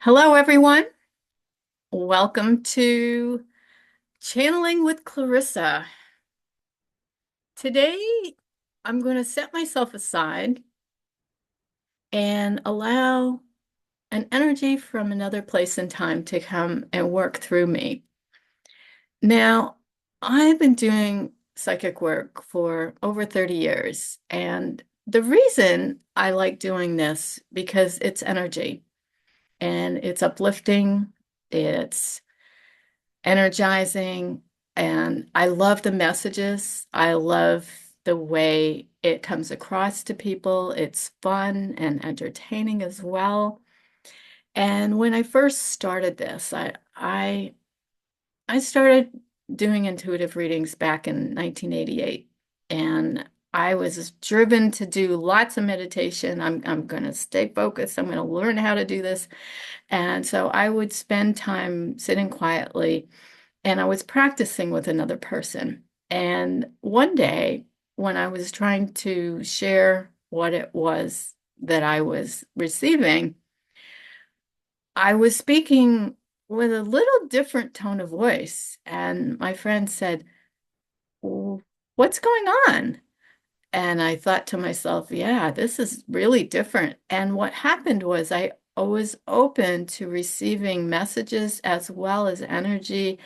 Hello, everyone. Welcome to Channeling with Clarissa. Today, I'm going to set myself aside and allow an energy from another place and time to come and work through me. Now, I've been doing psychic work for over 30 years, and the reason I like doing this because it's energy and it's uplifting, it's energizing, and I love the messages. I love the way it comes across to people. It's fun and entertaining as well. And when I first started this, I started doing intuitive readings back in 1988, and I was driven to do lots of meditation. I'm going to stay focused. I'm going to learn how to do this. And so I would spend time sitting quietly and I was practicing with another person. And one day, when I was trying to share what it was that I was receiving, I was speaking with a little different tone of voice. And my friend said, "What's going on?" And I thought to myself, yeah, this is really different. And what happened was I was open to receiving messages as well as energy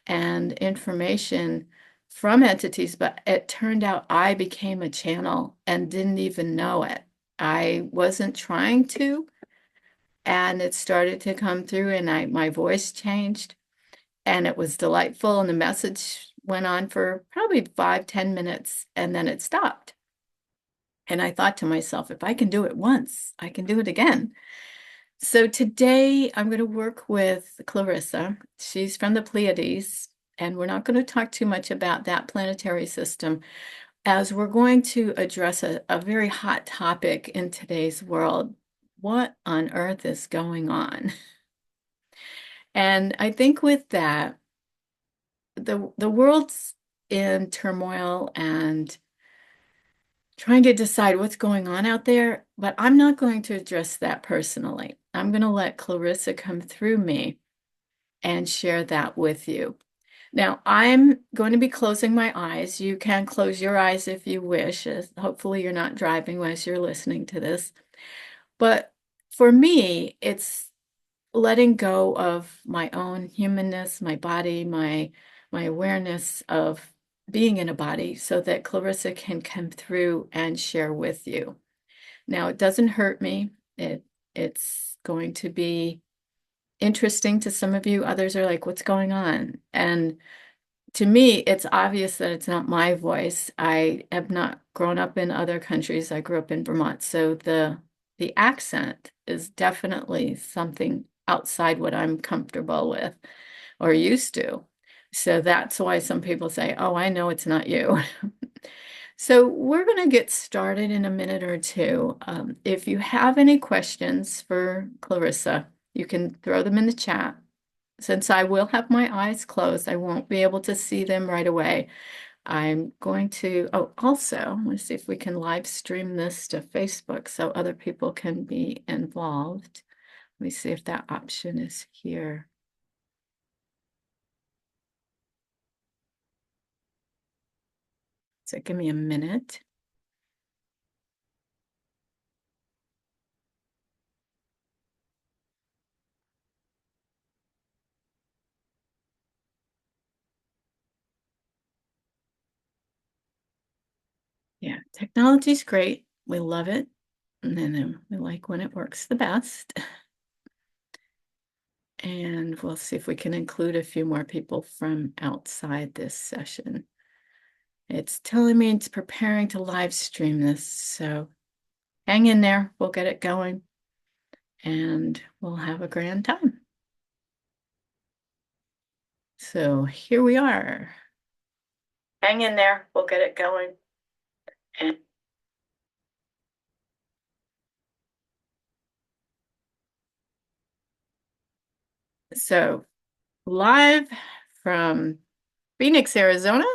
and information from entities, but it turned out I became a channel and didn't even know it. I wasn't trying to, and it started to come through, and my voice changed, and it was delightful, and the message went on for probably 5, 10 minutes, and then it stopped. And I thought to myself, if I can do it once, I can do it again. So today I'm going to work with Clarissa. She's from the Pleiades, and we're not going to talk too much about that planetary system as we're going to address a very hot topic in today's world. What on earth is going on? And I think with that, the world's in turmoil and trying to decide what's going on out there, but I'm not going to address that personally. I'm going to let Clarissa come through me and share that with you. Now, I'm going to be closing my eyes. You can close your eyes if you wish. Hopefully, you're not driving as you're listening to this. But for me, it's letting go of my own humanness, my body, my awareness of being in a body so that Clarissa can come through and share with you. Now, it doesn't hurt me. It's going to be interesting to some of you. Others are like, what's going on? And to me, it's obvious that it's not my voice. I have not grown up in other countries. I grew up in Vermont. So the accent is definitely something outside what I'm comfortable with or used to. So that's why some people say, oh, I know it's not you. So we're going to get started in a minute or two. If you have any questions for Clarissa, you can throw them in the chat. Since I will have my eyes closed, I won't be able to see them right away. I'm going to, oh, also, let's see if we can live stream this to Facebook so other people can be involved. Let me see if that option is here. So give me a minute. Yeah, technology's great. We love it. And then we like when it works the best. And we'll see if we can include a few more people from outside this session. It's telling me it's preparing to live stream this, so hang in there. We'll get it going and we'll have a grand time. So here we are. Hang in there. We'll get it going. And so live from Phoenix, Arizona,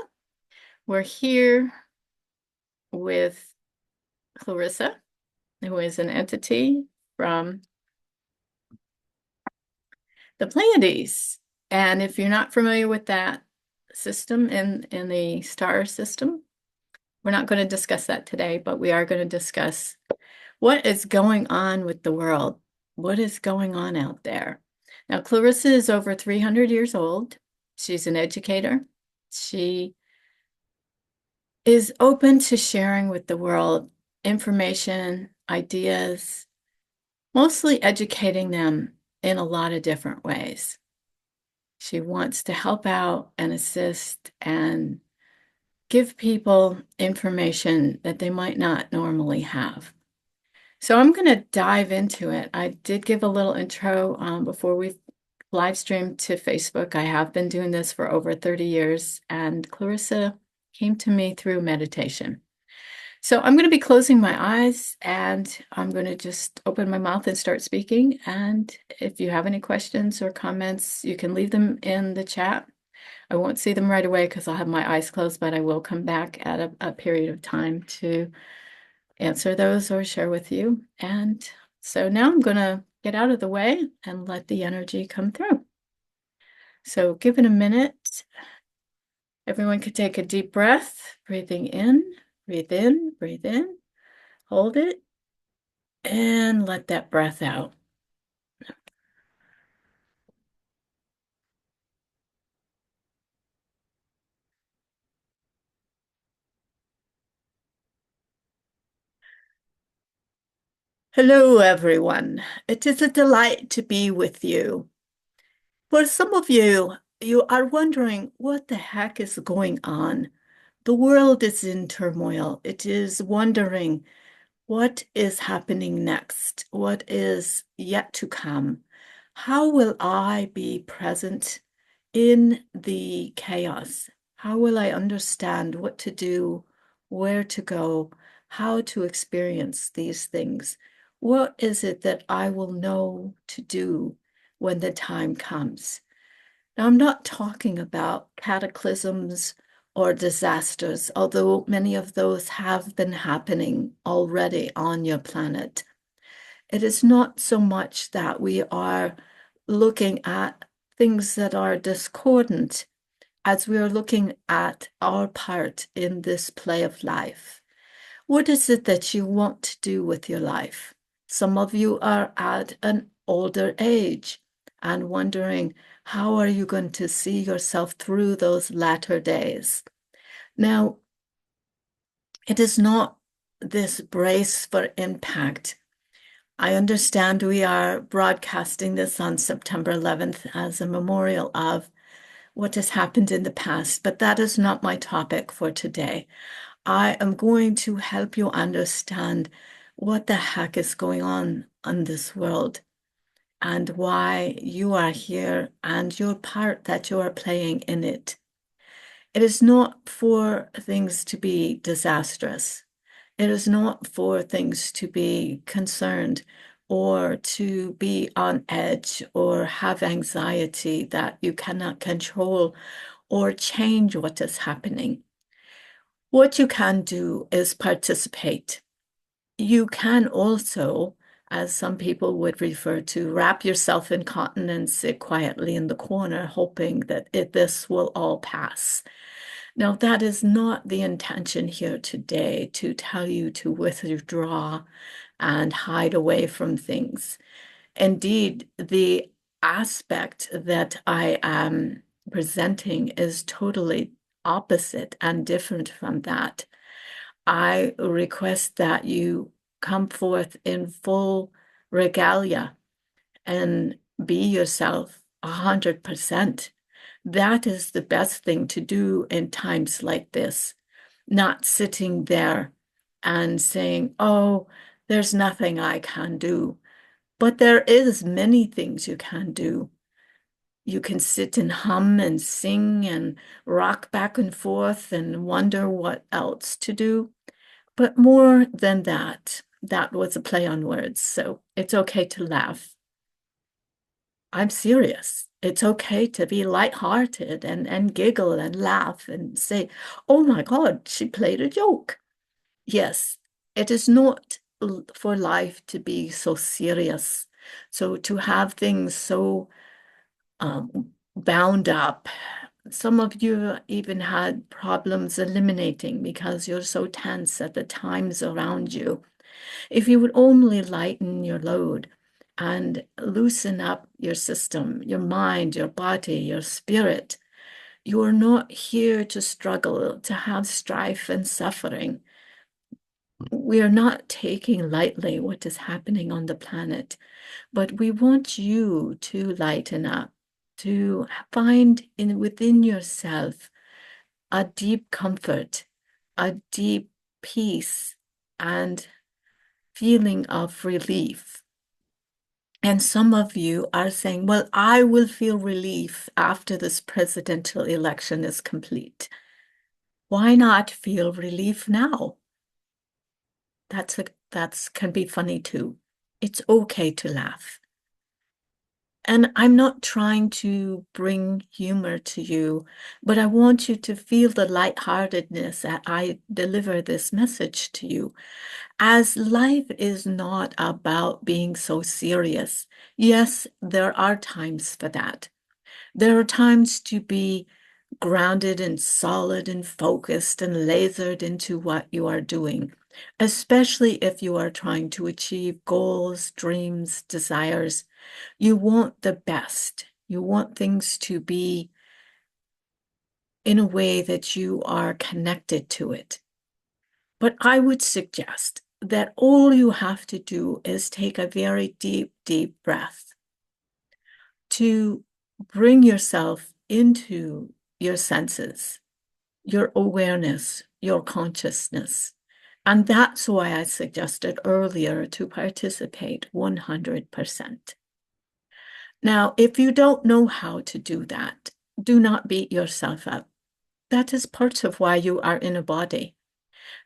we're here with Clarissa, who is an entity from the Pleiades. And if you're not familiar with that system in the star system, we're not going to discuss that today, but we are going to discuss what is going on with the world. What is going on out there? Now, Clarissa is over 300 years old. She's an educator. She is open to sharing with the world information, ideas, mostly educating them in a lot of different ways. She wants to help out and assist and give people information that they might not normally have. So I'm going to dive into it. I did give a little intro before we live streamed to Facebook. I have been doing this for over 30 years, and Clarissa came to me through meditation. So I'm going to be closing my eyes and I'm going to just open my mouth and start speaking. And if you have any questions or comments, you can leave them in the chat. I won't see them right away because I'll have my eyes closed, but I will come back at a period of time to answer those or share with you. And so now I'm going to get out of the way and let the energy come through. So give it a minute. Everyone could take a deep breath, breathing in, breathe in, breathe in, hold it, and let that breath out. Hello, everyone. It is a delight to be with you. For some of you, you are wondering what the heck is going on. The world is in turmoil. It is wondering what is happening next, what is yet to come. How will I be present in the chaos? How will I understand what to do, where to go, how to experience these things? What is it that I will know to do when the time comes? Now, I'm not talking about cataclysms or disasters, although many of those have been happening already on your planet. It is not so much that we are looking at things that are discordant as we are looking at our part in this play of life. What is it that you want to do with your life? Some of you are at an older age and wondering, how are you going to see yourself through those latter days? Now, it is not this brace for impact. I understand we are broadcasting this on September 11th as a memorial of what has happened in the past, but that is not my topic for today. I am going to help you understand what the heck is going on in this world and why you are here and your part that you are playing in it. It is not for things to be disastrous. It is not for things to be concerned or to be on edge or have anxiety that you cannot control or change what is happening. What you can do is participate. You can also, as some people would refer to, wrap yourself in cotton and sit quietly in the corner, hoping that this will all pass. Now, that is not the intention here today to tell you to withdraw and hide away from things. Indeed, the aspect that I am presenting is totally opposite and different from that. I request that you come forth in full regalia and be yourself 100%. That is the best thing to do in times like this, not sitting there and saying, oh, there's nothing I can do. But there is many things you can do. You can sit and hum and sing and rock back and forth and wonder what else to do. But more than that, that was a play on words, so it's okay to laugh. I'm serious. It's okay to be lighthearted and giggle and laugh and say, oh my God, she played a joke. Yes, it is not for life to be so serious. So to have things so bound up. Some of you even had problems eliminating because you're so tense at the times around you. If you would only lighten your load and loosen up your system, your mind, your body, your spirit, you are not here to struggle, to have strife and suffering. We are not taking lightly what is happening on the planet, but we want you to lighten up, to find in within yourself a deep comfort, a deep peace, and feeling of relief. And some of you are saying, well, I will feel relief after this presidential election is complete. Why not feel relief now? That's can be funny too. It's okay to laugh. And I'm not trying to bring humor to you, but I want you to feel the lightheartedness that I deliver this message to you. As life is not about being so serious. Yes, there are times for that. There are times to be grounded and solid and focused and lasered into what you are doing, especially if you are trying to achieve goals, dreams, desires. You want the best. You want things to be in a way that you are connected to it. But I would suggest that all you have to do is take a very deep, deep breath to bring yourself into your senses, your awareness, your consciousness. And that's why I suggested earlier to participate 100%. Now, if you don't know how to do that, do not beat yourself up. That is part of why you are in a body.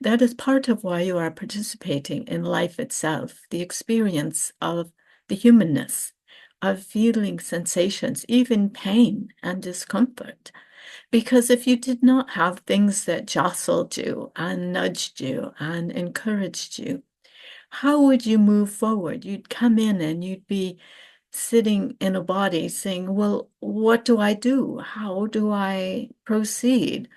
That is part of why you are participating in life itself, the experience of the humanness, of feeling sensations, even pain and discomfort. Because if you did not have things that jostled you and nudged you and encouraged you, how would you move forward? You'd come in and you'd be sitting in a body saying, well, what do I do? How do I proceed?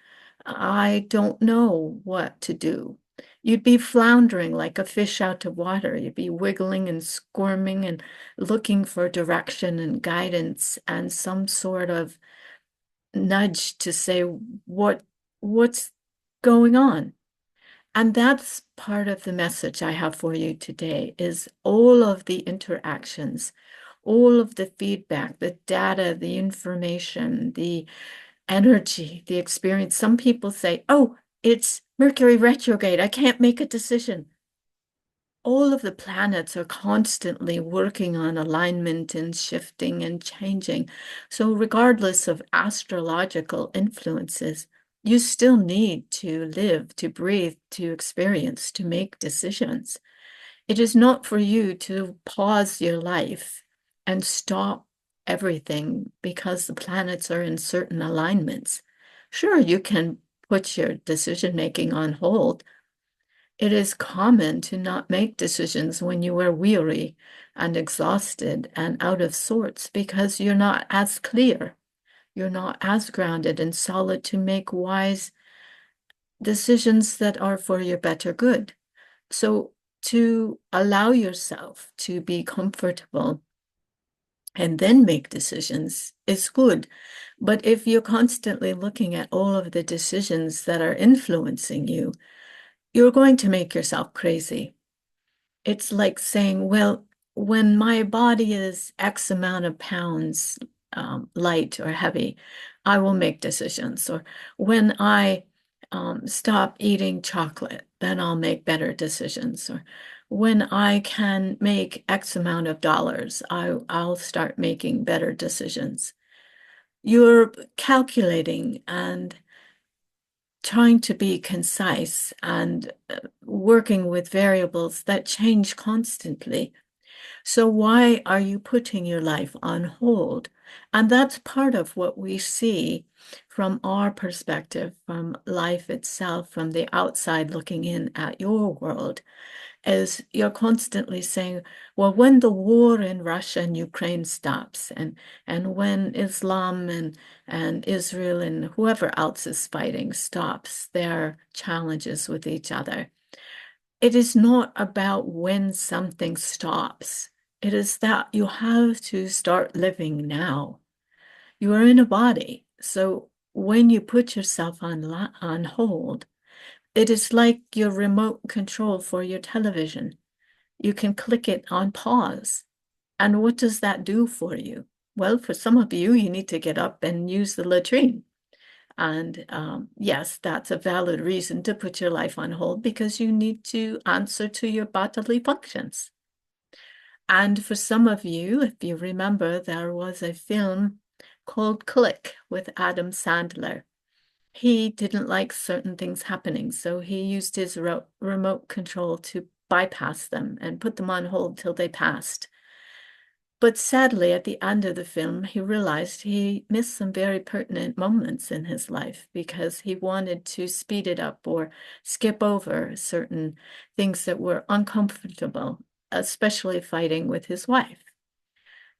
I don't know what to do. You'd be floundering like a fish out of water. You'd be wiggling and squirming and looking for direction and guidance and some sort of nudge to say what's going on. And that's part of the message I have for you today is all of the interactions, all of the feedback, the data, the information, the energy, the experience. Some people say, oh, it's Mercury retrograde. I can't make a decision. All of the planets are constantly working on alignment and shifting and changing. So, regardless of astrological influences, you still need to live, to breathe, to experience, to make decisions. It is not for you to pause your life and stop everything because the planets are in certain alignments. Sure, you can put your decision making on hold. It is common to not make decisions when you are weary and exhausted and out of sorts because you're not as clear. You're not as grounded and solid to make wise decisions that are for your better good. So, to allow yourself to be comfortable and then make decisions is good. But if you're constantly looking at all of the decisions that are influencing you, you're going to make yourself crazy. It's like saying, well, when my body is X amount of pounds light or heavy, I will make decisions. Or when I stop eating chocolate, then I'll make better decisions. Or when I can make X amount of dollars, I'll start making better decisions. You're calculating and trying to be concise and working with variables that change constantly. So why are you putting your life on hold? And that's part of what we see from our perspective, from life itself, from the outside looking in at your world, is you're constantly saying, well, when the war in Russia and Ukraine stops, and when Islam and Israel and whoever else is fighting stops their challenges with each other, it is not about when something stops. It is that you have to start living now. You are in a body. So when you put yourself on hold, it is like your remote control for your television. You can click it on pause. And what does that do for you? Well, for some of you, you need to get up and use the latrine. And yes, that's a valid reason to put your life on hold because you need to answer to your bodily functions. And for some of you, if you remember, there was a film called Click with Adam Sandler. He didn't like certain things happening, so he used his remote control to bypass them and put them on hold till they passed. But sadly, at the end of the film, he realized he missed some very pertinent moments in his life because he wanted to speed it up or skip over certain things that were uncomfortable, especially fighting with his wife.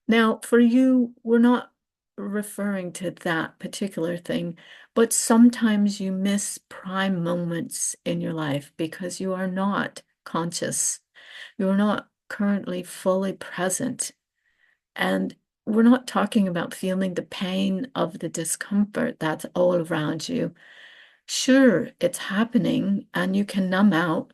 Now, for you, we're not referring to that particular thing, but sometimes you miss prime moments in your life because you are not conscious. You're not currently fully present. And we're not talking about feeling the pain of the discomfort that's all around you. Sure, it's happening and you can numb out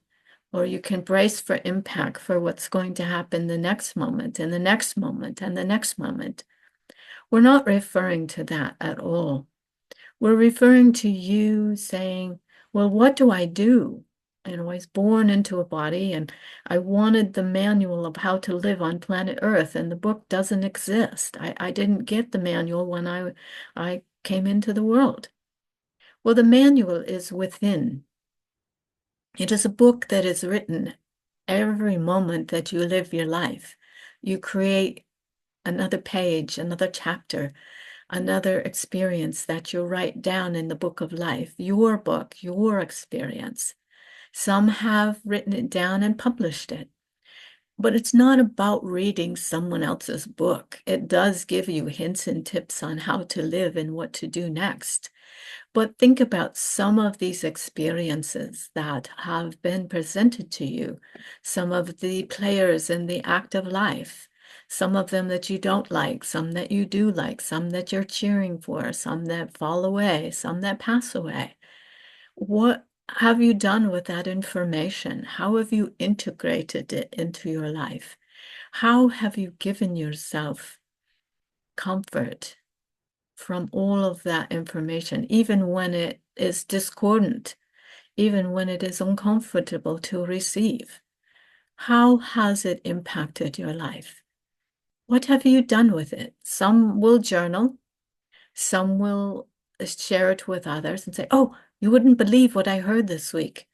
or you can brace for impact for what's going to happen the next moment and the next moment and the next moment. We're not referring to that at all. We're referring to you saying, well, what do I do? And I was born into a body and I wanted the manual of how to live on planet Earth, and the book doesn't exist. I didn't get the manual when I came into the world. Well, the manual is within. It is a book that is written every moment that you live your life. You create another page, another chapter, another experience that you write down in the book of life, your book, your experience. Some have written it down and published it, but it's not about reading someone else's book. It does give you hints and tips on how to live and what to do next. But think about some of these experiences that have been presented to you, some of the players in the act of life, some of them that you don't like, some that you do like, some that you're cheering for, some that fall away, some that pass away. What have you done with that information? How have you integrated it into your life? How have you given yourself comfort from all of that information, even when it is discordant, even when it is uncomfortable to receive? How has it impacted your life? What have you done with it? Some will journal, some will share it with others and say, oh, you wouldn't believe what I heard this week.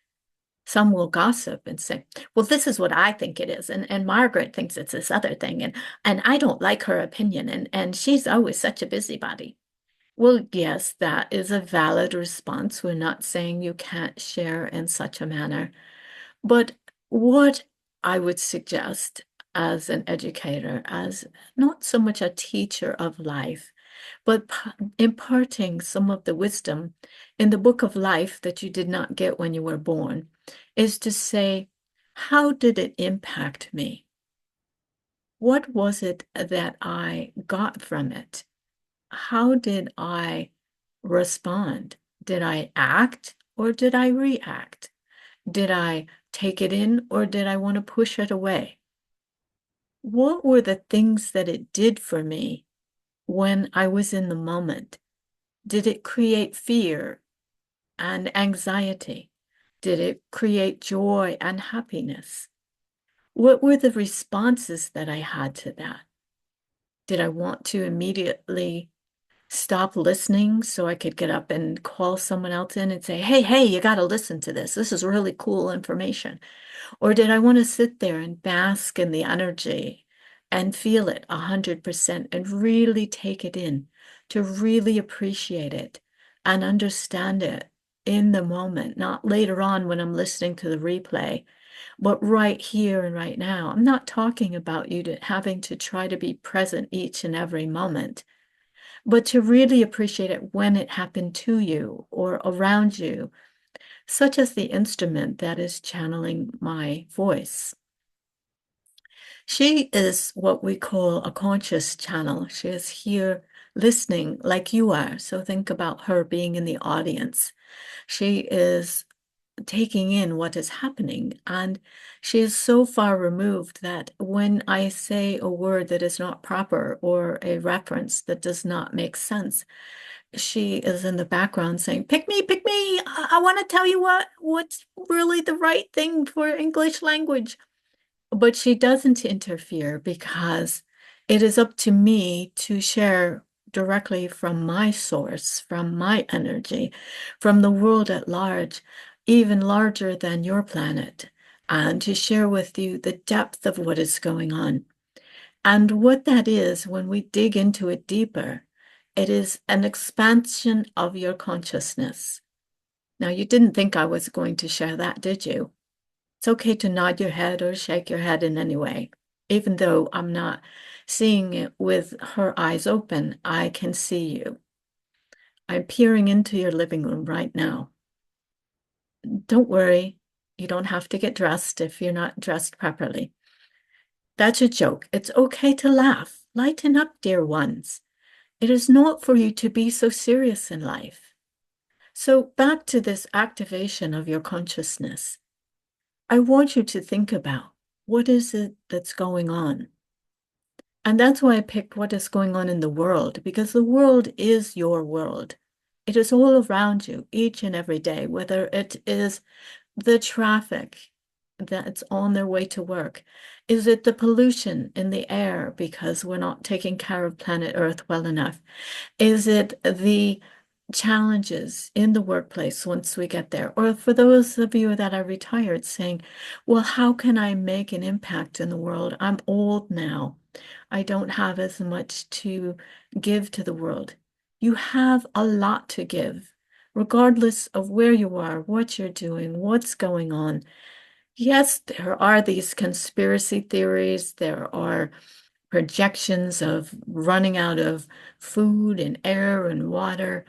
Some will gossip and say, well, this is what I think it is. And Margaret thinks it's this other thing. And I don't like her opinion. And she's always such a busybody. Well, yes, that is a valid response. We're not saying you can't share in such a manner. But what I would suggest as an educator, as not so much a teacher of life, but imparting some of the wisdom in the book of life that you did not get when you were born, is to say, how did it impact me? What was it that I got from it? How did I respond? Did I act or did I react? Did I take it in or did I want to push it away? What were the things that it did for me when I was in the moment? Did it create fear and anxiety? Did it create joy and happiness? What were the responses that I had to that? Did I want to immediately stop listening so I could get up and call someone else in and say, hey, you got to listen to this. This is really cool information. Or did I want to sit there and bask in the energy and feel it 100% and really take it in, to really appreciate it and understand it in the moment, not later on when I'm listening to the replay But right here and right now, I'm not talking about you having to try to be present each and every moment, but to really appreciate it when it happened to you or around you, such as the instrument that is channeling my voice. She is what we call a conscious channel. She is here listening like you are. So think about her being in the audience. She is taking in what is happening. And she is so far removed that when I say a word that is not proper or a reference that does not make sense, she is in the background saying, pick me. I want to tell you what's really the right thing for English language. But she doesn't interfere because it is up to me to share directly from my source, from my energy, from the world at large, even larger than your planet, and to share with you the depth of what is going on. And what that is, when we dig into it deeper, it is an expansion of your consciousness. Now, you didn't think I was going to share that, did you? It's okay to nod your head or shake your head in any way. Even though I'm not seeing it with her eyes open, I can see you. I'm peering into your living room right now. Don't worry, you don't have to get dressed if you're not dressed properly. That's a joke. It's okay to laugh. Lighten up, dear ones. It is not for you to be so serious in life. So, back to this activation of your consciousness. I want you to think about what is it that's going on. And that's why I picked what is going on in the world, because the world is your world. It is all around you each and every day, whether it is the traffic that's on their way to work. Is it the pollution in the air because we're not taking care of planet Earth well enough? Is it the challenges in the workplace once we get there? Or for those of you that are retired, saying, well, how can I make an impact in the world? I'm old now. I don't have as much to give to the world. You have a lot to give, regardless of where you are, what you're doing, what's going on. Yes, there are these conspiracy theories. There are projections of running out of food and air and water.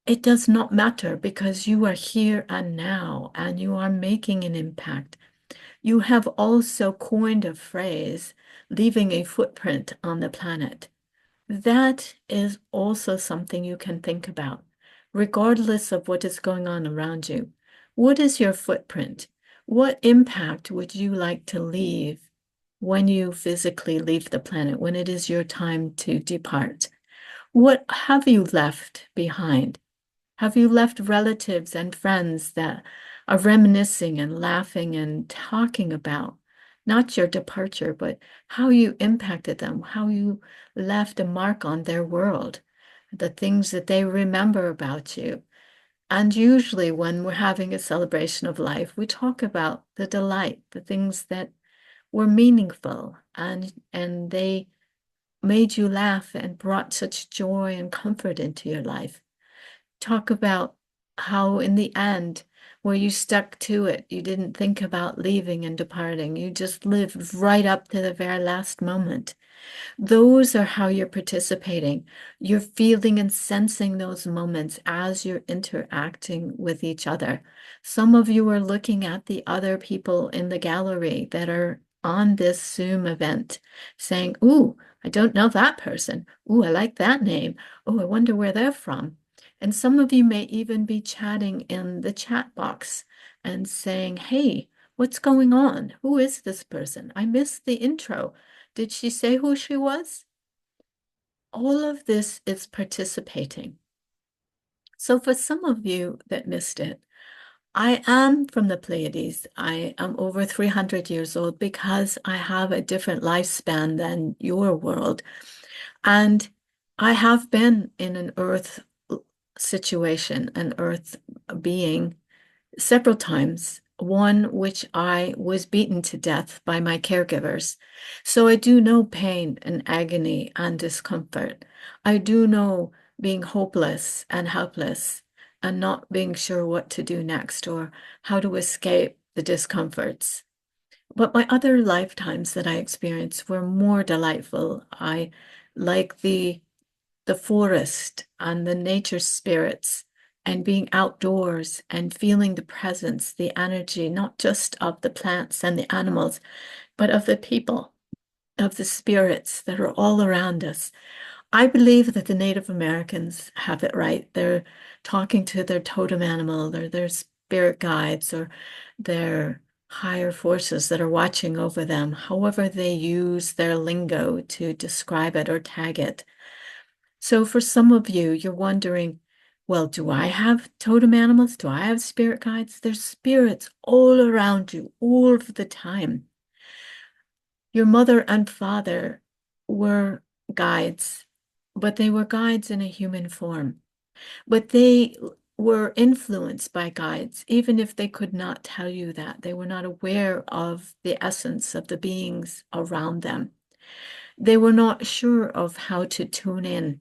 It does not matter because you are here and now and you are making an impact. You have also coined a phrase, leaving a footprint on the planet. That is also something you can think about, regardless of what is going on around you. What is your footprint? What impact would you like to leave when you physically leave the planet, when it is your time to depart? What have you left behind? Have you left relatives and friends that are reminiscing and laughing and talking about not your departure, but how you impacted them, how you left a mark on their world, the things that they remember about you? And usually, when we're having a celebration of life, we talk about the delight, the things that were meaningful and they made you laugh and brought such joy and comfort into your life. Talk about how in the end, where you stuck to it, you didn't think about leaving and departing. You just lived right up to the very last moment. Those are how you're participating. You're feeling and sensing those moments as you're interacting with each other. Some of you are looking at the other people in the gallery that are on this Zoom event saying, ooh, I don't know that person. Ooh, I like that name. Oh, I wonder where they're from. And some of you may even be chatting in the chat box and saying, hey, what's going on? Who is this person? I missed the intro. Did she say who she was? All of this is participating. So for some of you that missed it, I am from the Pleiades. I am over 300 years old because I have a different lifespan than your world. And I have been in an Earth situation, an Earth being several times, one which I was beaten to death by my caregivers. So I do know pain and agony and discomfort. I do know being hopeless and helpless and not being sure what to do next or how to escape the discomforts. But my other lifetimes that I experienced were more delightful. I like the forest and the nature spirits and being outdoors and feeling the presence, the energy, not just of the plants and the animals, but of the people, of the spirits that are all around us. I believe that the Native Americans have it right. They're talking to their totem animal or their spirit guides or their higher forces that are watching over them, however they use their lingo to describe it or tag it. So for some of you, you're wondering, well, do I have totem animals? Do I have spirit guides? There's spirits all around you all of the time. Your mother and father were guides, but they were guides in a human form. But they were influenced by guides, even if they could not tell you that. They were not aware of the essence of the beings around them. They were not sure of how to tune in,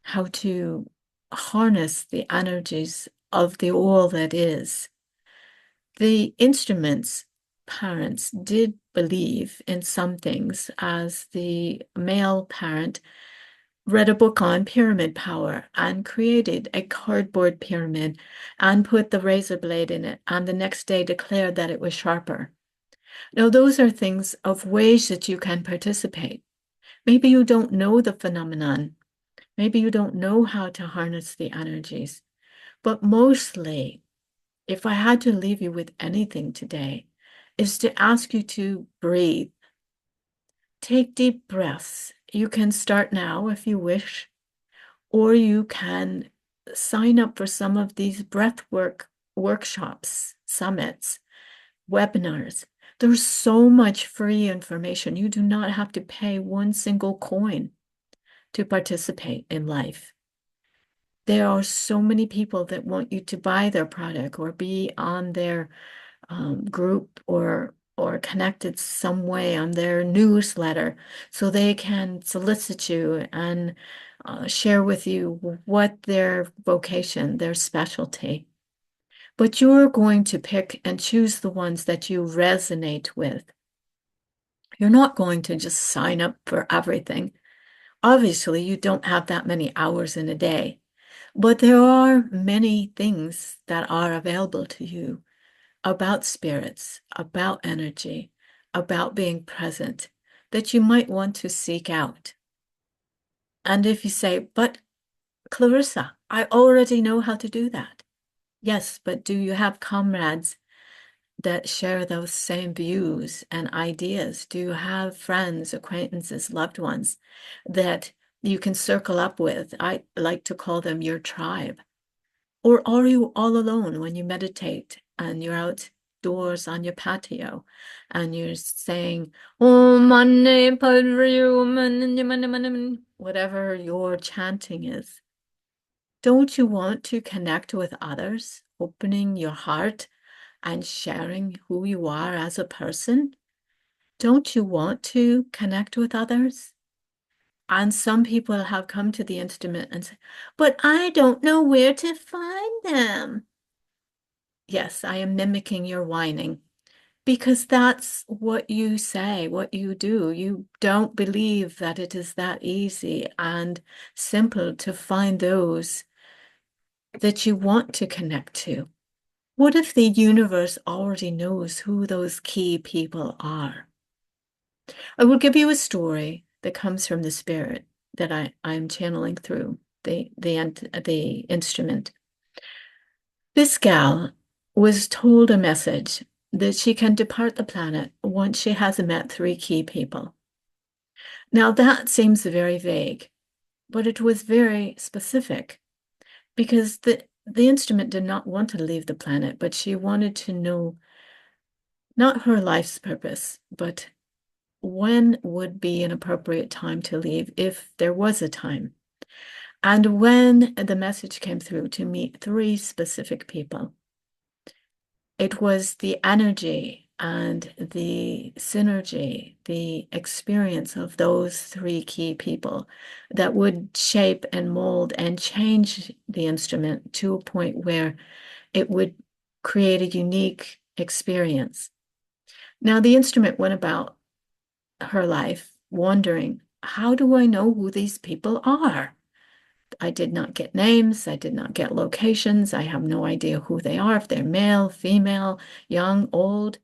how to harness the energies of the all that is. The instruments parents did believe in some things, as the male parent read a book on pyramid power and created a cardboard pyramid and put the razor blade in it, and the next day declared that it was sharper. Now, those are things of ways that you can participate. Maybe you don't know the phenomenon. Maybe you don't know how to harness the energies. But mostly, if I had to leave you with anything today, is to ask you to breathe. Take deep breaths. You can start now if you wish, or you can sign up for some of these breathwork workshops, summits, webinars. There's so much free information. You do not have to pay one single coin to participate in life. There are so many people that want you to buy their product or be on their group or connected some way on their newsletter so they can solicit you and share with you what their vocation, their specialty. But you're going to pick and choose the ones that you resonate with. You're not going to just sign up for everything. Obviously, you don't have that many hours in a day, but there are many things that are available to you about spirits, about energy, about being present that you might want to seek out. And if you say, but Clarissa, I already know how to do that. Yes, but do you have comrades that share those same views and ideas? Do you have friends, acquaintances, loved ones that you can circle up with? I like to call them your tribe. Or are you all alone when you meditate and you're outdoors on your patio and you're saying, "Oh, mane padriyo mane mane mane," whatever your chanting is? Don't you want to connect with others, opening your heart and sharing who you are as a person? Don't you want to connect with others? And some people have come to the instrument and say, but I don't know where to find them. Yes, I am mimicking your whining because that's what you say, what you do. You don't believe that it is that easy and simple to find those that you want to connect to. What if the universe already knows who those key people are? I will give you a story that comes from the spirit that I'm channeling through the instrument. This gal was told a message that she can depart the planet once she has met three key people. Now that seems very vague, but it was very specific because the instrument did not want to leave the planet, but she wanted to know not her life's purpose, but when would be an appropriate time to leave if there was a time. And when the message came through to meet three specific people, it was the energy and the synergy, the experience of those three key people that would shape and mold and change the instrument to a point where it would create a unique experience. Now, the instrument went about her life wondering, how do I know who these people are? I did not get names. I did not get locations. I have no idea who they are, if they're male, female, young, old.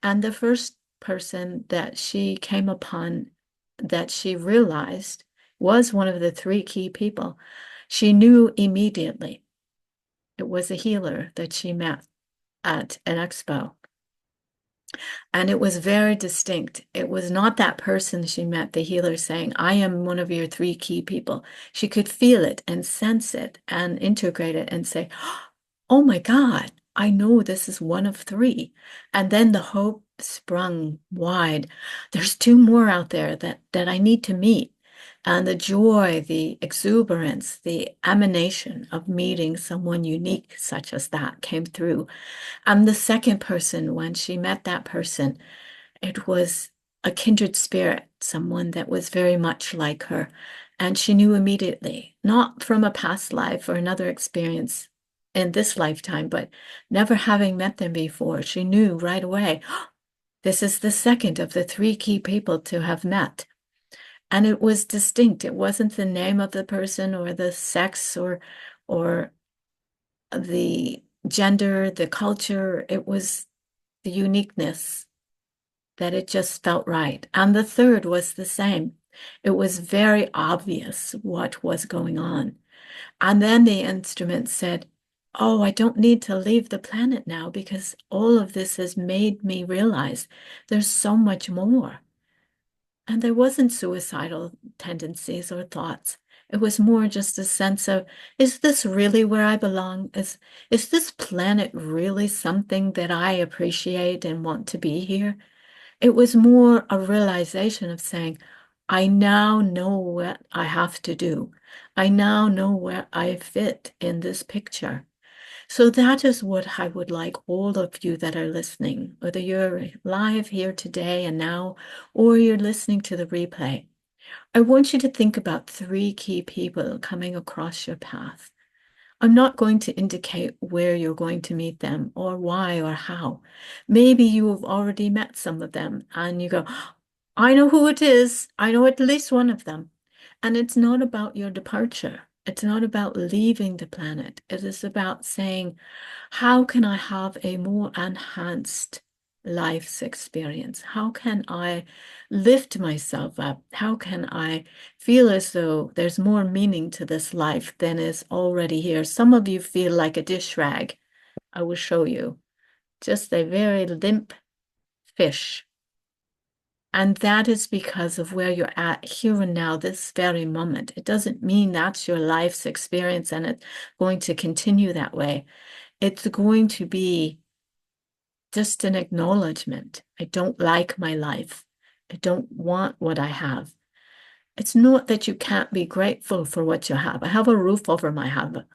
And the first person that she came upon that she realized was one of the three key people. She knew immediately. It was a healer that she met at an expo. And it was very distinct. It was not that person she met, the healer, saying, I am one of your three key people. She could feel it and sense it and integrate it and say, oh my God, I know this is one of three. And then the hope sprung wide. There's two more out there that I need to meet. And the joy, the exuberance, the emanation of meeting someone unique such as that came through. And the second person, when she met that person, it was a kindred spirit, someone that was very much like her. And she knew immediately, not from a past life or another experience in this lifetime, but never having met them before, she knew right away, this is the second of the three key people to have met. And it was distinct. It wasn't the name of the person or the sex or the gender, the culture. It was the uniqueness that it just felt right. And the third was the same. It was very obvious what was going on. And then the instrument said, oh, I don't need to leave the planet now because all of this has made me realize there's so much more. And there wasn't suicidal tendencies or thoughts. It was more just a sense of, is this really where I belong? Is this planet really something that I appreciate and want to be here? It was more a realization of saying, I now know what I have to do. I now know where I fit in this picture. So that is what I would like all of you that are listening, whether you're live here today and now, or you're listening to the replay. I want you to think about three key people coming across your path. I'm not going to indicate where you're going to meet them or why or how. Maybe you have already met some of them and you go, I know who it is. I know at least one of them. And it's not about your departure. It's not about leaving the planet. It is about saying, how can I have a more enhanced life's experience? How can I lift myself up? How can I feel as though there's more meaning to this life than is already here? Some of you feel like a dish rag. I will show you. Just a very limp fish. And that is because of where you're at here and now, this very moment. It doesn't mean that's your life's experience and it's going to continue that way. It's going to be just an acknowledgement. I don't like my life. I don't want what I have. It's not that you can't be grateful for what you have. I have a roof over my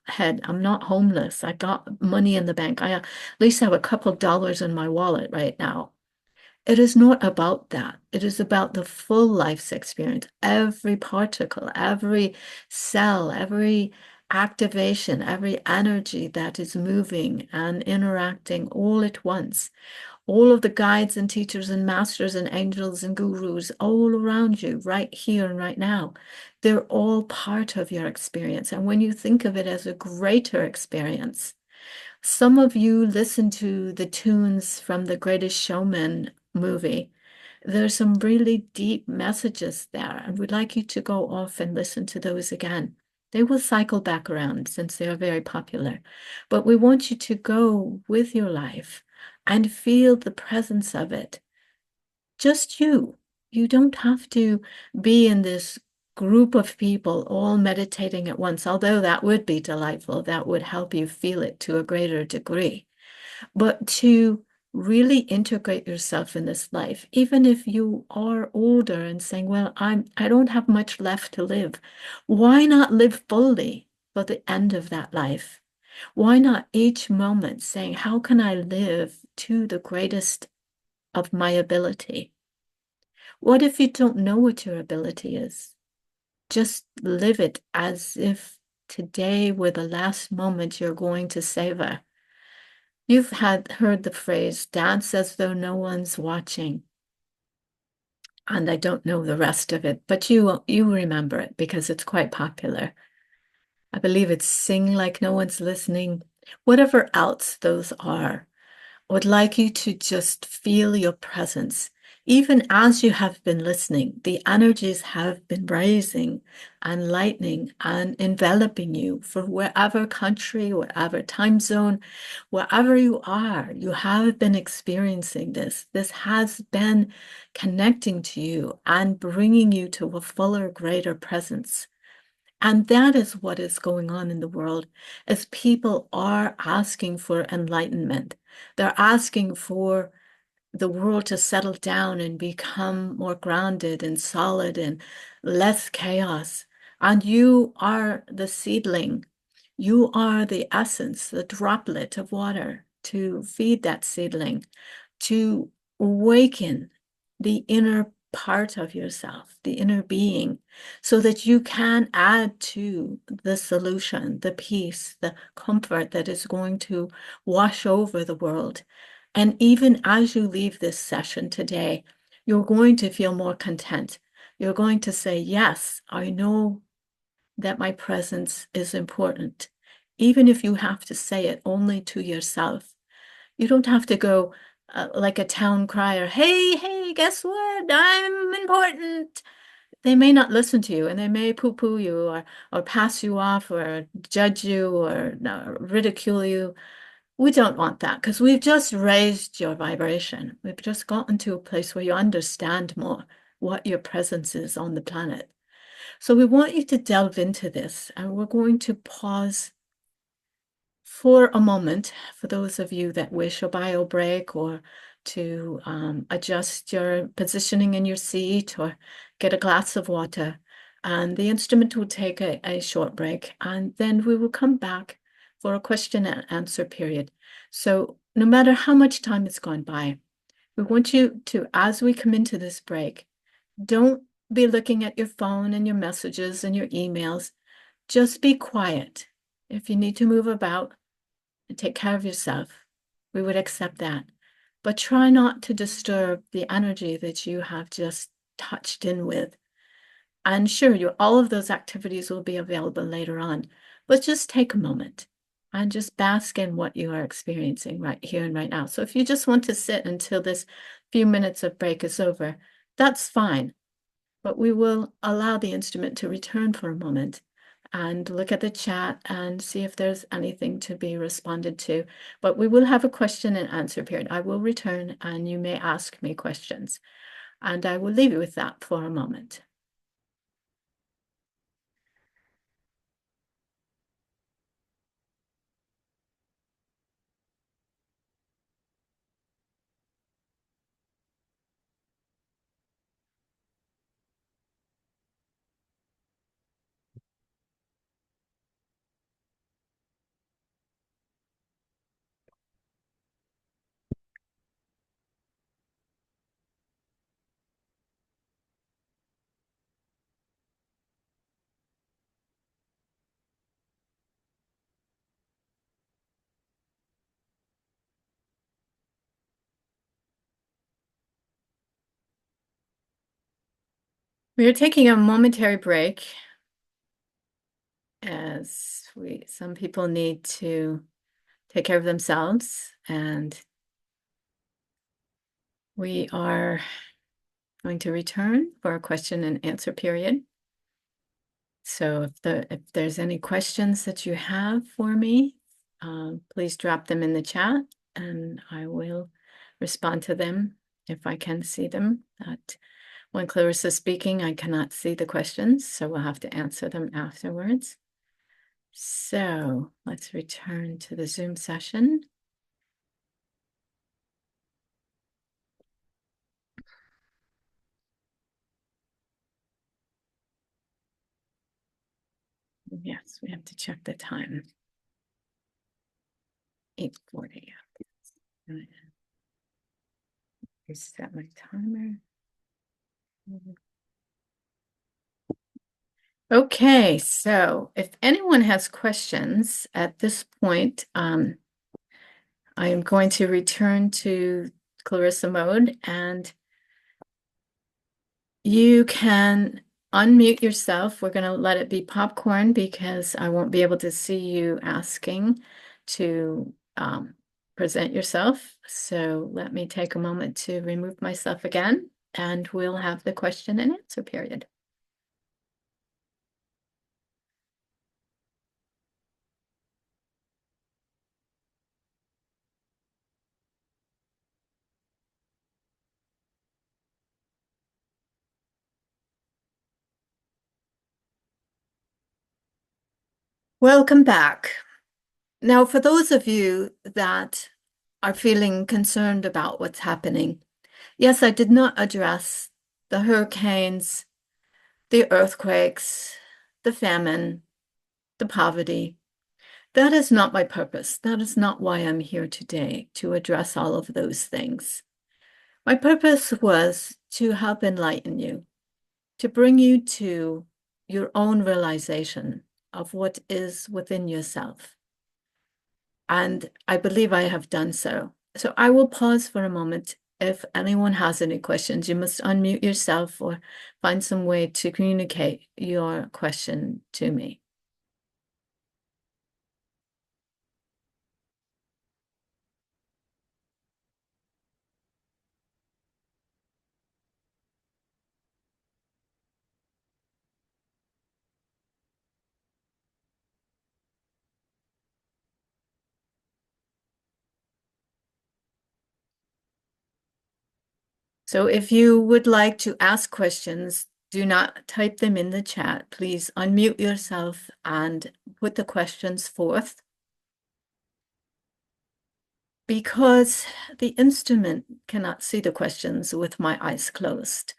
head. I'm not homeless. I got money in the bank. I at least have a couple of dollars in my wallet right now. It is not about that. It is about the full life's experience. Every particle, every cell, every activation, every energy that is moving and interacting all at once. All of the guides and teachers and masters and angels and gurus all around you, right here and right now. They're all part of your experience. And when you think of it as a greater experience, some of you listen to the tunes from the Greatest Showman movie. There's some really deep messages there, and we'd like you to go off and listen to those again. They will cycle back around since they are very popular. But we want you to go with your life and feel the presence of it. Just you. You don't have to be in this group of people all meditating at once, although that would be delightful. That would help you feel it to a greater degree. But to really integrate yourself in this life, even if you are older and saying, well, I don't have much left to live. Why not live fully for the end of that life? Why not each moment saying, how can I live to the greatest of my ability? What if you don't know what your ability is? Just live it as if today were the last moment you're going to savor. You've had heard the phrase dance as though no one's watching. And I don't know the rest of it, but you remember it because it's quite popular. I believe it's sing like no one's listening. Whatever else those are, I would like you to just feel your presence. Even as you have been listening, the energies have been rising and lightening and enveloping you for wherever country, whatever time zone, wherever you are, you have been experiencing this. This has been connecting to you and bringing you to a fuller, greater presence. And that is what is going on in the world as people are asking for enlightenment. They're asking for the world to settle down and become more grounded and solid and less chaos. And you are the seedling. You are the essence, the droplet of water to feed that seedling, to awaken the inner part of yourself, the inner being, so that you can add to the solution, the peace, the comfort that is going to wash over the world. And even as you leave this session today, you're going to feel more content. You're going to say, yes, I know that my presence is important. Even if you have to say it only to yourself, you don't have to go like a town crier, hey, hey, guess what? I'm important. They may not listen to you and they may poo-poo you or pass you off or judge you or ridicule you. We don't want that because we've just raised your vibration. We've just gotten to a place where you understand more what your presence is on the planet. So we want you to delve into this, and we're going to pause for a moment for those of you that wish a bio break or to adjust your positioning in your seat or get a glass of water. And the instrument will take a short break, and then we will come back for a question and answer period. So no matter how much time has gone by, we want you to, as we come into this break, don't be looking at your phone and your messages and your emails. Just be quiet. If you need to move about and take care of yourself, we would accept that. But try not to disturb the energy that you have just touched in with. And sure, all of those activities will be available later on, but just take a moment and just bask in what you are experiencing right here and right now. So if you just want to sit until this few minutes of break is over, that's fine. But we will allow the instrument to return for a moment and look at the chat and see if there's anything to be responded to. But we will have a question and answer period. I will return and you may ask me questions. And I will leave you with that for a moment. We are taking a momentary break as some people need to take care of themselves, and we are going to return for a question and answer period. So if there's any questions that you have for me, please drop them in the chat and I will respond to them if I can see them. When Clarissa is speaking, I cannot see the questions, so we'll have to answer them afterwards. So let's return to the Zoom session. Yes, we have to check the time. 8:40. Reset my timer. Okay, so if anyone has questions at this point, I am going to return to Clarissa mode, and you can unmute yourself. We're going to let it be popcorn because I won't be able to see you asking to present yourself. So let me take a moment to remove myself again, and we'll have the question and answer period. Welcome back. Now, for those of you that are feeling concerned about what's happening, yes, I did not address the hurricanes, the earthquakes, the famine, the poverty. That is not my purpose. That is not why I'm here today, to address all of those things. My purpose was to help enlighten you, to bring you to your own realization of what is within yourself. And I believe I have done so. So I will pause for a moment. If anyone has any questions, you must unmute yourself or find some way to communicate your question to me. So if you would like to ask questions, do not type them in the chat. Please unmute yourself and put the questions forth. Because the instrument cannot see the questions with my eyes closed,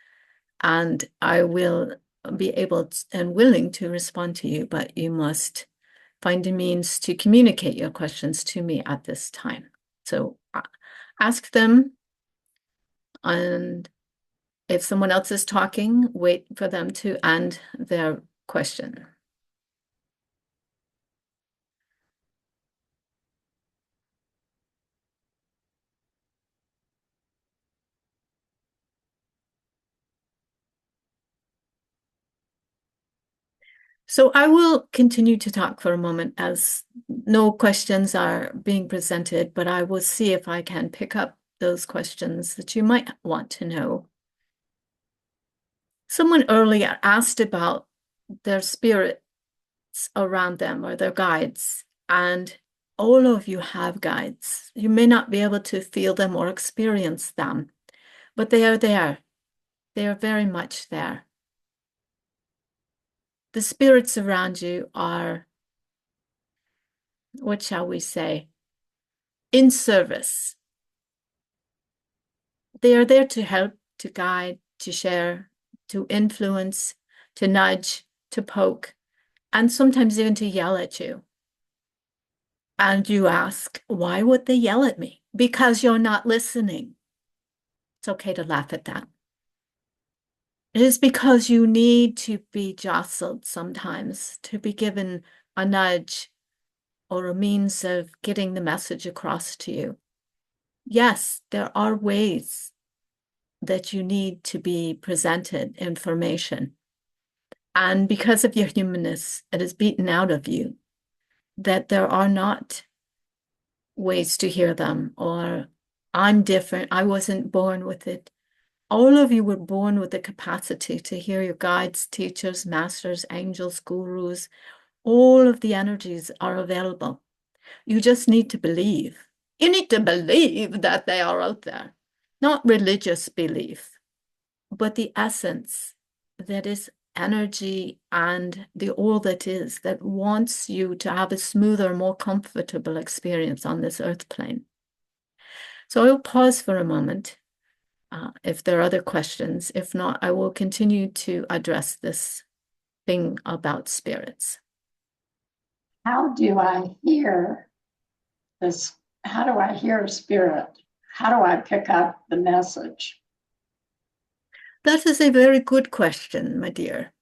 and I will be able and willing to respond to you, but you must find a means to communicate your questions to me at this time. So ask them, and if someone else is talking, wait for them to end their question. So I will continue to talk for a moment as no questions are being presented, but I will see if I can pick up those questions that you might want to know. Someone earlier asked about their spirits around them or their guides, and all of you have guides. You may not be able to feel them or experience them, but they are there. They are very much there. The spirits around you are, what shall we say, in service. They are there to help, to guide, to share, to influence, to nudge, to poke, and sometimes even to yell at you. And you ask, why would they yell at me? Because you're not listening. It's okay to laugh at that. It is because you need to be jostled sometimes, to be given a nudge or a means of getting the message across to you. Yes, there are ways that you need to be presented information. And because of your humanness, it is beaten out of you that there are not ways to hear them, or I'm different, I wasn't born with it. All of you were born with the capacity to hear your guides, teachers, masters, angels, gurus. All of the energies are available. You just need to believe. You need to believe that they are out there, not religious belief, but the essence that is energy and the all that is that wants you to have a smoother, more comfortable experience on this earth plane. So I'll pause for a moment if there are other questions. If not, I will continue to address this thing about spirits. How do I hear this? How do I hear spirit? How do I pick up the message? That is a very good question, my dear.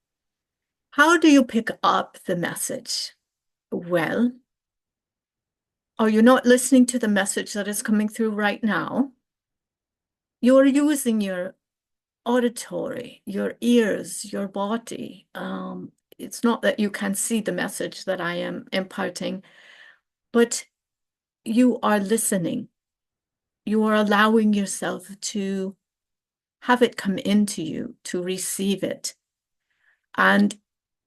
How do you pick up the message? Well, or you're not listening to the message that is coming through right now, you're using your auditory, your ears, your body. It's not that you can see the message that I am imparting, but you are listening. You are allowing yourself to have it come into you, to receive it. And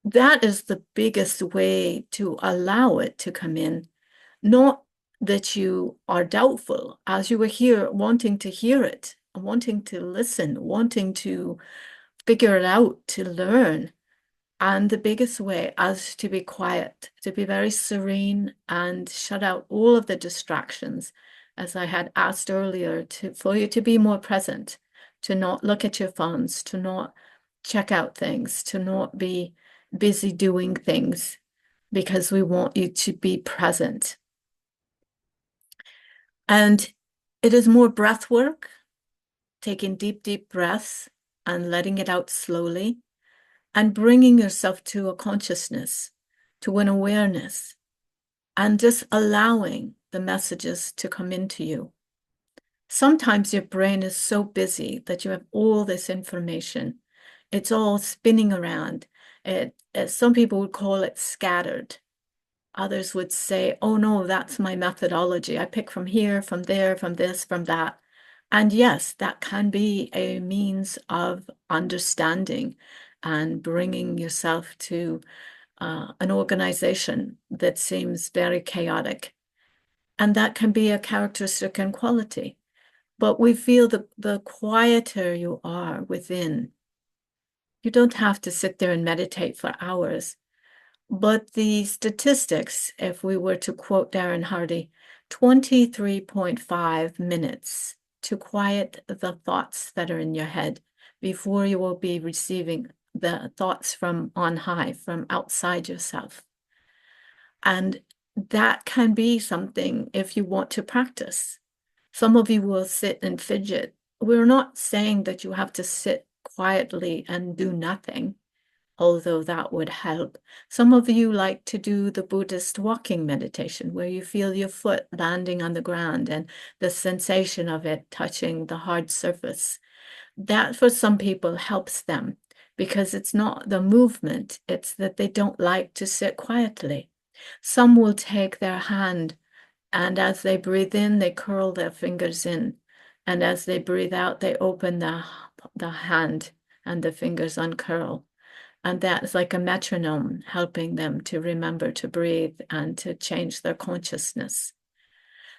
that is the biggest way to allow it to come in. Not that you are doubtful, as you were here wanting to hear it, wanting to listen, wanting to figure it out, to learn. And the biggest way is to be quiet, to be very serene and shut out all of the distractions, as I had asked earlier, for you to be more present, to not look at your phones, to not check out things, to not be busy doing things, because we want you to be present. And it is more breath work, taking deep, deep breaths and letting it out slowly and bringing yourself to a consciousness, to an awareness, and just allowing the messages to come into you. Sometimes your brain is so busy that you have all this information. It's all spinning around. Some people would call it scattered. Others would say, oh no, that's my methodology. I pick from here, from there, from this, from that. And yes, that can be a means of understanding and bringing yourself to an organization that seems very chaotic. And that can be a characteristic and quality. But we feel that the quieter you are within, you don't have to sit there and meditate for hours. But the statistics, if we were to quote Darren Hardy, 23.5 minutes to quiet the thoughts that are in your head before you will be receiving the thoughts from on high, from outside yourself. And that can be something if you want to practice. Some of you will sit and fidget. We're not saying that you have to sit quietly and do nothing, although that would help. Some of you like to do the Buddhist walking meditation, where you feel your foot landing on the ground and the sensation of it touching the hard surface. That, for some people, helps them because it's not the movement, it's that they don't like to sit quietly. Some will take their hand, and as they breathe in, they curl their fingers in. And as they breathe out, they open the hand and the fingers uncurl. And that's like a metronome helping them to remember to breathe and to change their consciousness.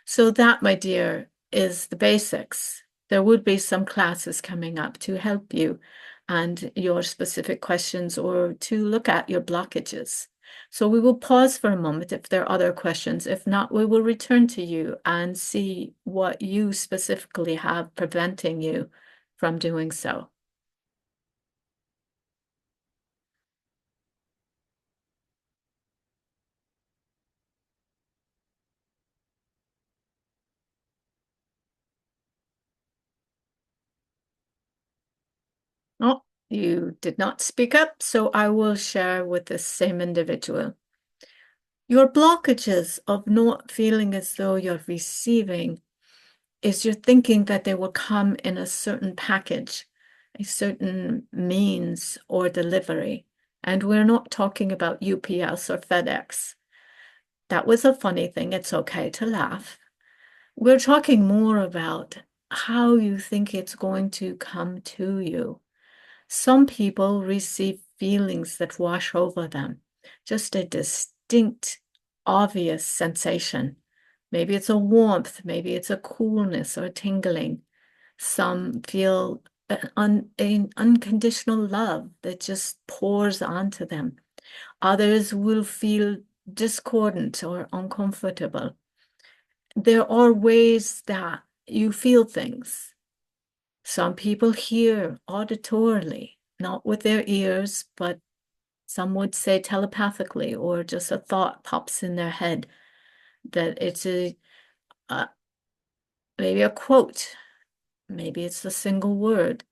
So that, my dear, is the basics. There would be some classes coming up to help you and your specific questions or to look at your blockages. So we will pause for a moment if there are other questions. If not, we will return to you and see what you specifically have preventing you from doing so. Oh, you did not speak up, so I will share with the same individual. Your blockages of not feeling as though you're receiving is you're thinking that they will come in a certain package, a certain means or delivery. And we're not talking about UPS or FedEx. That was a funny thing. It's okay to laugh. We're talking more about how you think it's going to come to you. Some people receive feelings that wash over them, just a distinct, obvious sensation. Maybe it's a warmth, maybe it's a coolness or a tingling. Some feel an unconditional love that just pours onto them. Others will feel discordant or uncomfortable. There are ways that you feel things. Some people hear auditorily, not with their ears, but some would say telepathically, or just a thought pops in their head that it's a maybe a quote, maybe it's a single word,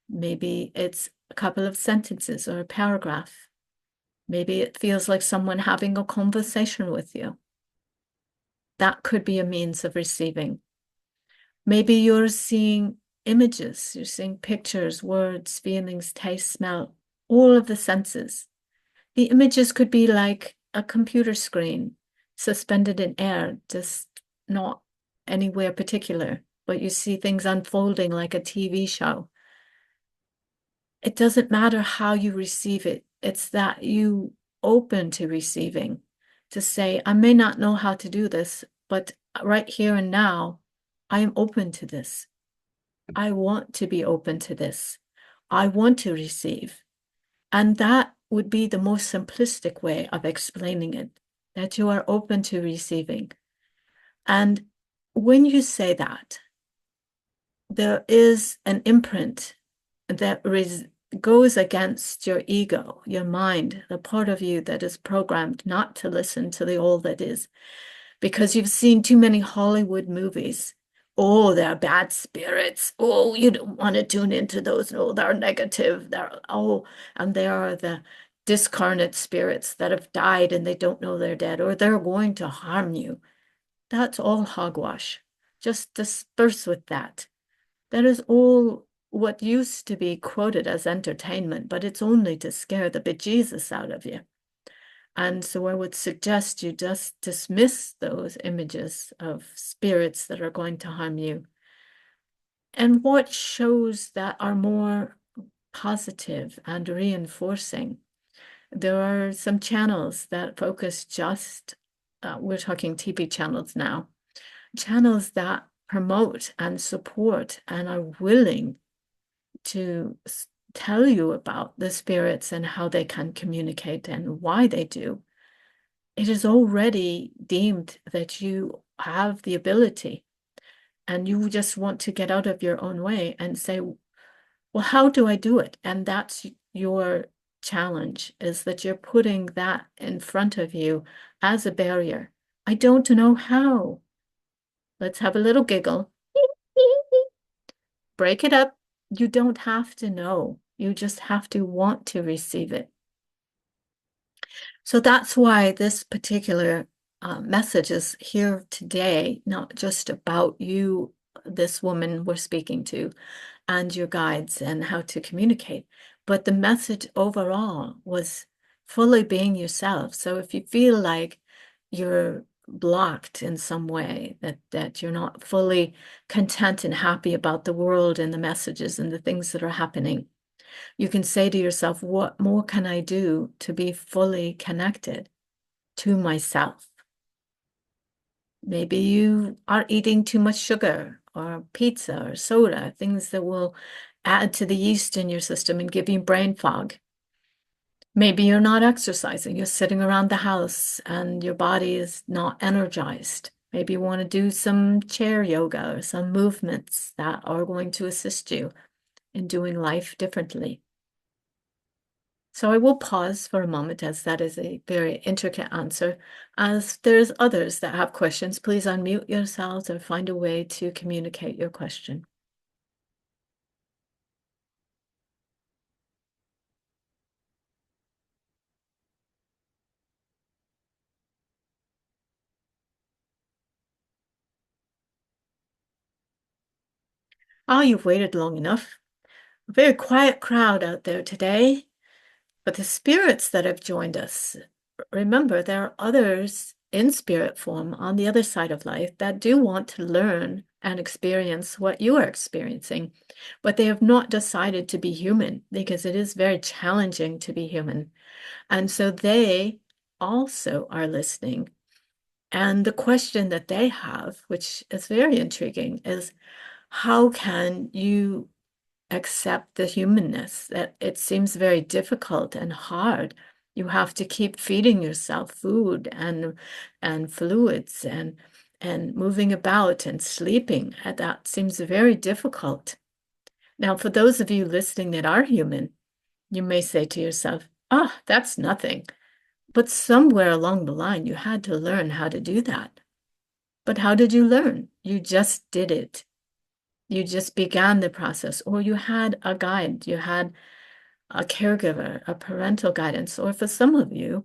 maybe it's a couple of sentences or a paragraph. Maybe it feels like someone having a conversation with you. that could be a means of receiving. Maybe you're seeing images, you're seeing pictures, words, feelings, taste, smell, all of the senses. The images could be like a computer screen suspended in air, just not anywhere particular, but you see things unfolding like a TV show. It doesn't matter how you receive it, it's that you open to receiving, to say, I may not know how to do this, but right here and now, I am open to this. I want to be open to this. I want to receive. And that would be the most simplistic way of explaining it, that you are open to receiving. And when you say that, there is an imprint that goes against your ego, your mind, the part of you that is programmed not to listen to the all that is, because you've seen too many Hollywood movies. Oh, they're bad spirits. Oh, you don't want to tune into those. Oh, they're negative. And they are the discarnate spirits that have died and they don't know they're dead, or they're going to harm you. That's all hogwash. Just disperse with that. That is all what used to be quoted as entertainment, but it's only to scare the bejesus out of you. And so I would suggest you just dismiss those images of spirits that are going to harm you. And what shows that are more positive and reinforcing? There are some channels that focus we're talking TV channels now, channels that promote and support and are willing to tell you about the spirits and how they can communicate and why they do. It is already deemed that you have the ability and you just want to get out of your own way and say, well, how do I do it? And that's your challenge, is that you're putting that in front of you as a barrier. I don't know how. Let's have a little giggle. Break it up. You don't have to know. You just have to want to receive it. So that's why this particular message is here today, not just about you, this woman we're speaking to, and your guides and how to communicate, but the message overall was fully being yourself. So if you feel like you're blocked in some way, that you're not fully content and happy about the world and the messages and the things that are happening, you can say to yourself, what more can I do to be fully connected to myself? Maybe you are eating too much sugar or pizza or soda, things that will add to the yeast in your system and give you brain fog. Maybe you're not exercising, you're sitting around the house and your body is not energized. Maybe you want to do some chair yoga or some movements that are going to assist you in doing life differently. So I will pause for a moment, as that is a very intricate answer. As there's others that have questions, please unmute yourselves or find a way to communicate your question. Oh, you've waited long enough. A very quiet crowd out there today, but the spirits that have joined us, remember, there are others in spirit form on the other side of life that do want to learn and experience what you are experiencing, but they have not decided to be human because it is very challenging to be human. And so they also are listening. And the question that they have, which is very intriguing, is how can you accept the humanness? That it seems very difficult and hard. You have to keep feeding yourself food and fluids and moving about and sleeping. And that seems very difficult. Now, for those of you listening that are human, you may say to yourself, "Ah, that's nothing." But somewhere along the line, you had to learn how to do that. But how did you learn? You just did it. You just began the process, or you had a guide, you had a caregiver, a parental guidance, or for some of you,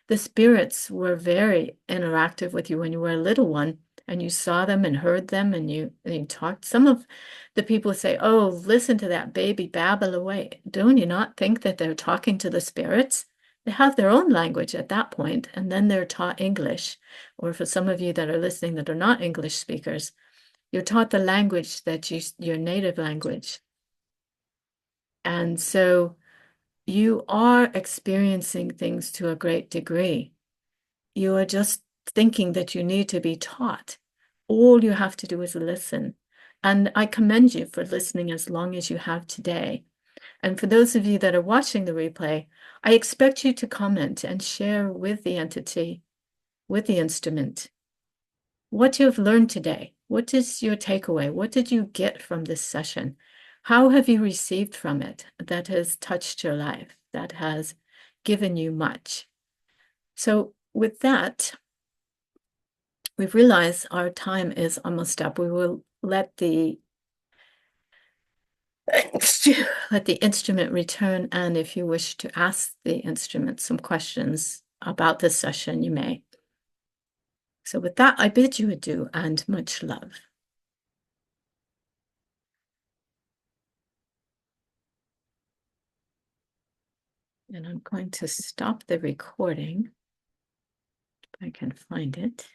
the spirits were very interactive with you when you were a little one and you saw them and heard them and you talked. Some of the people say, "Oh, listen to that baby babble away." Don't you not think that they're talking to the spirits? They have their own language at that point, and then they're taught English. Or for some of you that are listening that are not English speakers, you're taught the language that your native language. And so you are experiencing things to a great degree. You are just thinking that you need to be taught. All you have to do is listen. And I commend you for listening as long as you have today. And for those of you that are watching the replay, I expect you to comment and share with the entity, with the instrument, what you have learned today. What is your takeaway? What did you get from this session? How have you received from it that has touched your life, that has given you much? So, with that, we've realized our time is almost up. We will let the let the instrument return, and if you wish to ask the instrument some questions about this session, you may. So with that, I bid you adieu and much love. And I'm going to stop the recording if I can find it.